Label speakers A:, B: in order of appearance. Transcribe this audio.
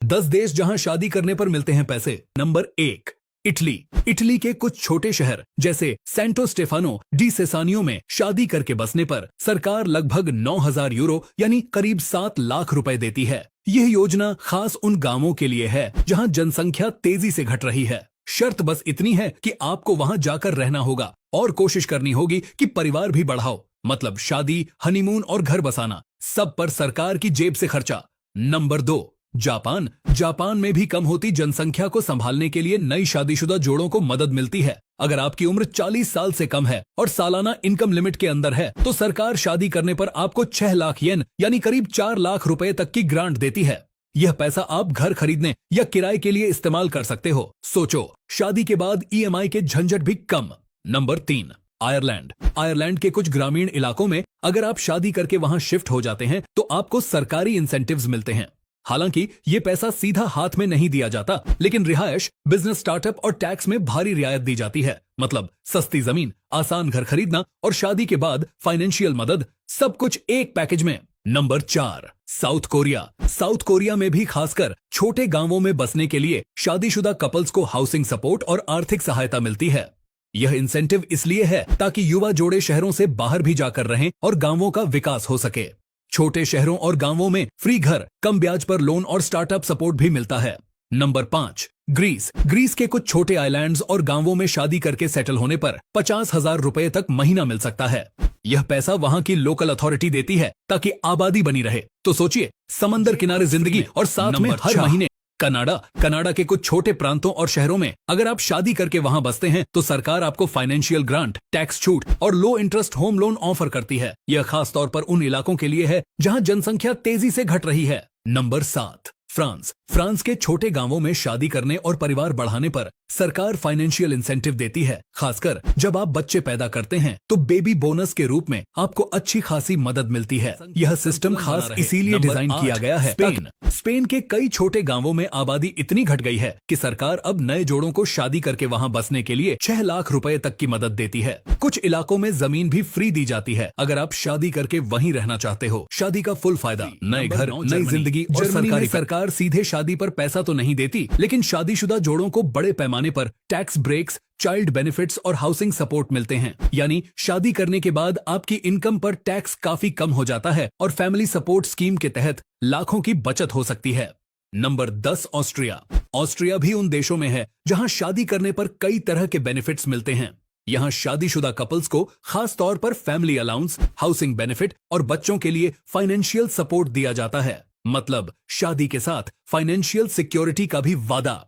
A: 10 देश जहां शादी करने पर मिलते हैं पैसे। Number 1, Italy. इटली के कुछ छोटे शहर जैसे सेंटो स्टेफानो डी सेसानियो में शादी करके बसने पर सरकार लगभग 9,000 यूरो यानी करीब 7 लाख रुपए देती है। यह योजना खास उन गांवों के लिए है जहां जनसंख्या तेजी से घट रही है। शर्त बस इतनी है कि आपको वहां जाकर रहना होगा और कोशिश करनी होगी कि परिवार भी बढ़ाओ, मतलब शादी, हनीमून और घर बसाना, सब पर सरकार की जेब से खर्चा। Number 2, Japan. जापान में भी कम होती जनसंख्या को संभालने के लिए नई शादीशुदा जोड़ों को मदद मिलती है। अगर आपकी उम्र 40 साल से कम है और सालाना इनकम लिमिट के अंदर है तो सरकार शादी करने पर आपको 6 लाख येन यानी करीब 4 लाख रुपए तक की ग्रांट देती है। यह पैसा आप घर खरीदने या किराए के लिए इस्तेमाल कर सकते हो। सोचो, शादी के बाद ईएमआई के झंझट भी कम। Number 3, Ireland. आयरलैंड के कुछ ग्रामीण इलाकों में अगर आप शादी करके वहां शिफ्ट हो जाते हैं तो आपको सरकारी इंसेंटिव्स मिलते हैं। हालांकि ये पैसा सीधा हाथ में नहीं दिया जाता, लेकिन रिहायश, बिजनेस स्टार्टअप और टैक्स में भारी रियायत दी जाती है। मतलब सस्ती जमीन, आसान घर खरीदना और शादी के बाद फाइनेंशियल मदद, सब कुछ एक पैकेज में। Number 4, south Korea. South Korea में भी खासकर छोटे गांवों में बसने के लिए शादीशुदा कपल्स को हाउसिंग सपोर्ट और आर्थिक सहायता मिलती है। यह इंसेंटिव इसलिए है ताकि युवा जोड़े शहरों से बाहर भी जाकर रहें और गांवों का विकास हो सके। छोटे शहरों और गांवों में फ्री घर, कम ब्याज पर लोन और स्टार्टअप सपोर्ट भी मिलता है। Number 5, Greece. ग्रीस के कुछ छोटे आइलैंड्स और गांवों में शादी करके सेटल होने पर 50,000 रुपए तक महीना मिल सकता है। यह पैसा वहां की लोकल अथॉरिटी देती है ताकि आबादी बनी रहे। तो सोचिए, समंदर किनारे जिंदगी और साथ में हर महीने। कनाडा। कनाडा के कुछ छोटे प्रांतों और शहरों में अगर आप शादी करके वहां बसते हैं तो सरकार आपको फाइनेंशियल ग्रांट, टैक्स छूट और लो इंटरेस्ट होम लोन ऑफर करती है। यह खास तौर पर उन इलाकों के लिए है जहां जनसंख्या तेजी से घट रही है। Number 7, France. फ्रांस के छोटे गांवों में शादी करने और परिवार बढ़ाने पर सरकार फाइनेंशियल इंसेंटिव देती है। खासकर जब आप बच्चे पैदा करते हैं तो बेबी बोनस के रूप में आपको अच्छी खासी मदद मिलती है। यह सिस्टम खास इसीलिए डिजाइन किया गया है। स्पेन के कई छोटे गांवों में आबादी इतनी घट गई है कि सरकार अब नए जोड़ों को शादी करके वहां बसने के लिए 6 लाख रुपए तक की मदद देती है। कुछ इलाकों में जमीन भी फ्री दी जाती है अगर आप शादी करके वहीं रहना चाहते हो। शादी का फुल फायदा, नए घर, नई जिंदगी और सरकारी। सरकार सीधे शादी पर पैसा तो नहीं देती, लेकिन शादीशुदा जोड़ों को बड़े पैमाने पर टैक्स ब्रेक्स, चाइल्ड बेनिफिट्स और हाउसिंग सपोर्ट मिलते हैं। यानी शादी करने के बाद आपकी इनकम पर टैक्स काफी कम हो जाता है और फैमिली सपोर्ट स्कीम के तहत लाखों की बचत हो सकती है। Number 10, Austria. ऑस्ट्रिया भी उन देशों में है जहां शादी करने पर कई तरह के बेनिफिट्स मिलते हैं। यहां शादीशुदा कपल्स को खास तौर पर फैमिली अलाउंस, हाउसिंग बेनिफिट और बच्चों के लिए फाइनेंशियल सपोर्ट दिया जाता है। मतलब शादी के साथ फाइनेंशियल सिक्योरिटी का भी वादा।